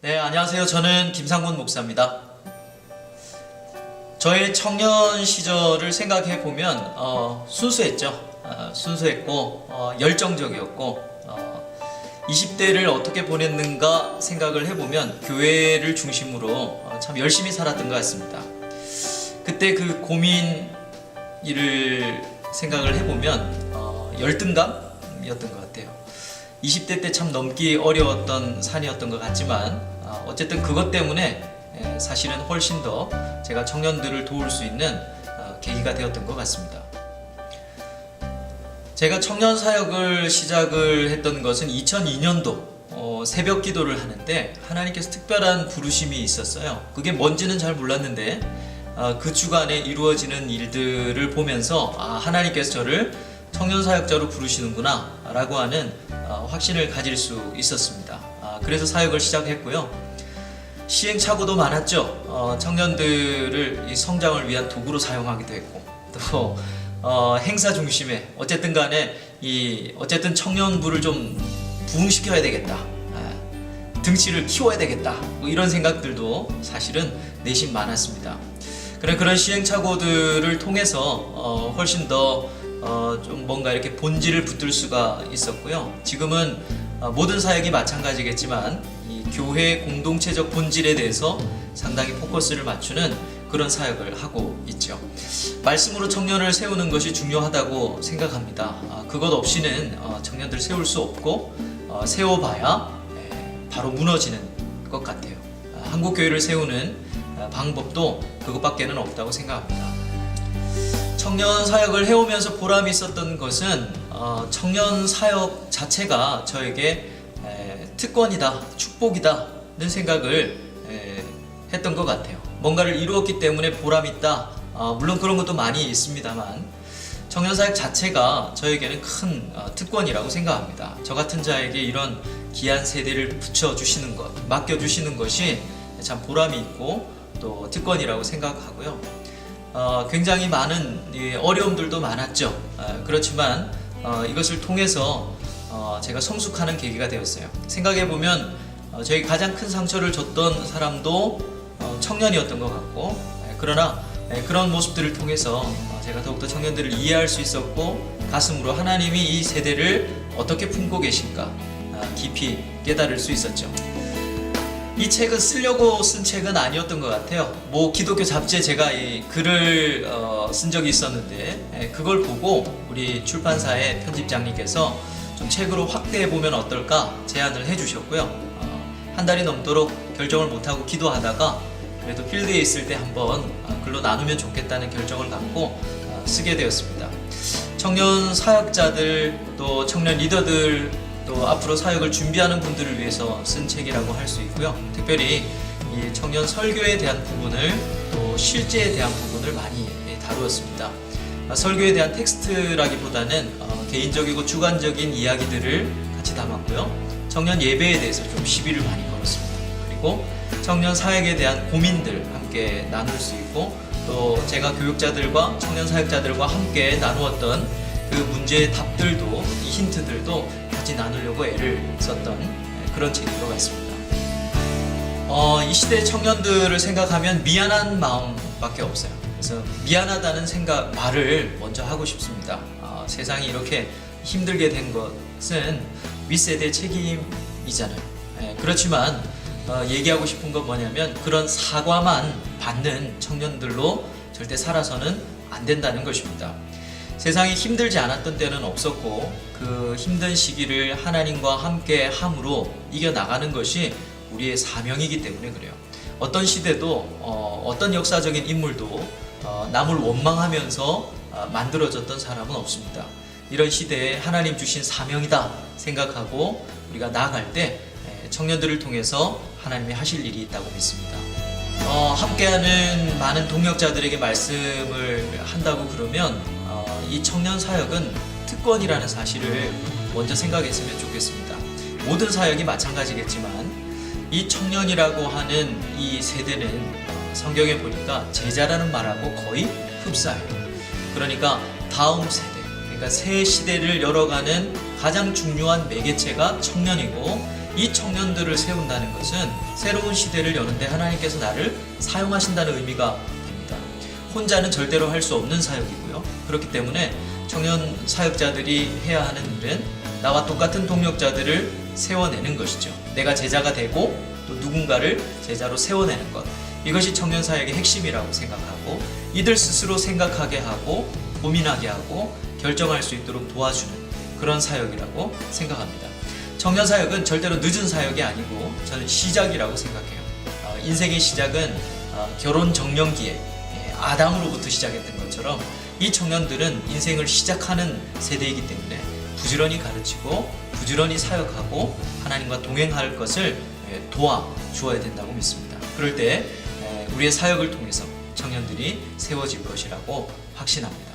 네, 안녕하세요. 저는 김상곤 목사입니다. 저의 청년 시절을 생각해 보면 순수했죠. 순수했고 열정적이었고 20대를 어떻게 보냈는가 생각을 해보면 교회를 중심으로 참 열심히 살았던 것 같습니다. 그때 그 고민 일을 생각을 해보면 열등감이었던 것 같아요. 20대 때 참 넘기 어려웠던 산이었던 것 같지만 어쨌든 그것 때문에 사실은 훨씬 더 제가 청년들을 도울 수 있는 계기가 되었던 것 같습니다. 제가 청년 사역을 시작을 했던 것은 2002년도 새벽 기도를 하는데 하나님께서 특별한 부르심이 있었어요. 그게 뭔지는 잘 몰랐는데 그 주간에 이루어지는 일들을 보면서 하나님께서 저를 청년 사역자로 부르시는구나 라고 하는 확신을 가질 수 있었습니다. 그래서 사역을 시작했고요. 시행착오도 많았죠. 청년들을 이 성장을 위한 도구로 사용하기도 했고 또 행사 중심에 어쨌든 간에 어쨌든 청년부를 좀 부흥시켜야 되겠다, 등치를 키워야 되겠다, 뭐 이런 생각들도 사실은 내심 많았습니다. 그런 시행착오들을 통해서 훨씬 더 좀 뭔가 이렇게 본질을 붙들 수가 있었고요. 지금은 모든 사역이 마찬가지겠지만 이 교회 공동체적 본질에 대해서 상당히 포커스를 맞추는 그런 사역을 하고 있죠. 말씀으로 청년을 세우는 것이 중요하다고 생각합니다. 그것 없이는 청년들 세울 수 없고 세워봐야 바로 무너지는 것 같아요. 한국 교회를 세우는 방법도 그것밖에는 없다고 생각합니다. 청년 사역을 해오면서 보람이 있었던 것은 청년 사역 자체가 저에게 특권이다, 축복이다는 생각을 했던 것 같아요. 뭔가를 이루었기 때문에 보람이 있다. 물론 그런 것도 많이 있습니다만 청년 사역 자체가 저에게는 큰 특권이라고 생각합니다. 저 같은 자에게 이런 귀한 세대를 붙여주시는 것, 맡겨주시는 것이 참 보람이 있고 또 특권이라고 생각하고요. 굉장히 많은 어려움들도 많았죠. 그렇지만 이것을 통해서 제가 성숙하는 계기가 되었어요. 생각해보면 저희 가장 큰 상처를 줬던 사람도 청년이었던 것 같고, 그러나 그런 모습들을 통해서 제가 더욱더 청년들을 이해할 수 있었고 가슴으로 하나님이 이 세대를 어떻게 품고 계신가 깊이 깨달을 수 있었죠. 이 책은 쓰려고 쓴 책은 아니었던 것 같아요. 기독교 잡지에 제가 이 글을 쓴 적이 있었는데 그걸 보고 우리 출판사의 편집장님께서 좀 책으로 확대해보면 어떨까 제안을 해주셨고요. 한 달이 넘도록 결정을 못하고 기도하다가 그래도 필드에 있을 때 한번 글로 나누면 좋겠다는 결정을 갖고 쓰게 되었습니다. 청년 사역자들 또 청년 리더들 또 앞으로 사역을 준비하는 분들을 위해서 쓴 책이라고 할 수 있고요. 특별히 이 청년 설교에 대한 부분을 또 실제에 대한 부분을 많이 다루었습니다. 설교에 대한 텍스트라기보다는 개인적이고 주관적인 이야기들을 같이 담았고요. 청년 예배에 대해서 좀 시비를 많이 걸었습니다. 그리고 청년 사역에 대한 고민들 함께 나눌 수 있고 또 제가 교육자들과 청년 사역자들과 함께 나누었던 그 문제의 답들도 이 힌트들도 같이 나누려고 애를 썼던 그런 책인 것 같습니다. 이 시대의 청년들을 생각하면 미안한 마음밖에 없어요. 그래서 미안하다는 말을 먼저 하고 싶습니다. 세상이 이렇게 힘들게 된 것은 윗세대의 책임이잖아요. 그렇지만 얘기하고 싶은 건 뭐냐면 그런 사과만 받는 청년들로 절대 살아서는 안 된다는 것입니다. 세상이 힘들지 않았던 때는 없었고 그 힘든 시기를 하나님과 함께 함으로 이겨나가는 것이 우리의 사명이기 때문에 그래요. 어떤 시대도 어떤 역사적인 인물도 남을 원망하면서 만들어졌던 사람은 없습니다. 이런 시대에 하나님 주신 사명이다 생각하고 우리가 나아갈 때 청년들을 통해서 하나님이 하실 일이 있다고 믿습니다. 함께하는 많은 동역자들에게 말씀을 한다고 그러면 이 청년 사역은 특권이라는 사실을 먼저 생각했으면 좋겠습니다. 모든 사역이 마찬가지겠지만 이 청년이라고 하는 이 세대는 성경에 보니까 제자라는 말하고 거의 흡사해요. 그러니까 다음 세대, 그러니까 새 시대를 열어가는 가장 중요한 매개체가 청년이고 이 청년들을 세운다는 것은 새로운 시대를 여는데 하나님께서 나를 사용하신다는 의미가 됩니다. 혼자는 절대로 할 수 없는 사역이고요. 그렇기 때문에 청년 사역자들이 해야 하는 일은 나와 똑같은 동력자들을 세워내는 것이죠. 내가 제자가 되고 또 누군가를 제자로 세워내는 것. 이것이 청년 사역의 핵심이라고 생각하고 이들 스스로 생각하게 하고 고민하게 하고 결정할 수 있도록 도와주는 그런 사역이라고 생각합니다. 청년 사역은 절대로 늦은 사역이 아니고 저는 시작이라고 생각해요. 인생의 시작은 결혼 정년기에 아담으로부터 시작했던 것처럼 이 청년들은 인생을 시작하는 세대이기 때문에 부지런히 가르치고 부지런히 사역하고 하나님과 동행할 것을 도와주어야 된다고 믿습니다. 그럴 때 우리의 사역을 통해서 청년들이 세워질 것이라고 확신합니다.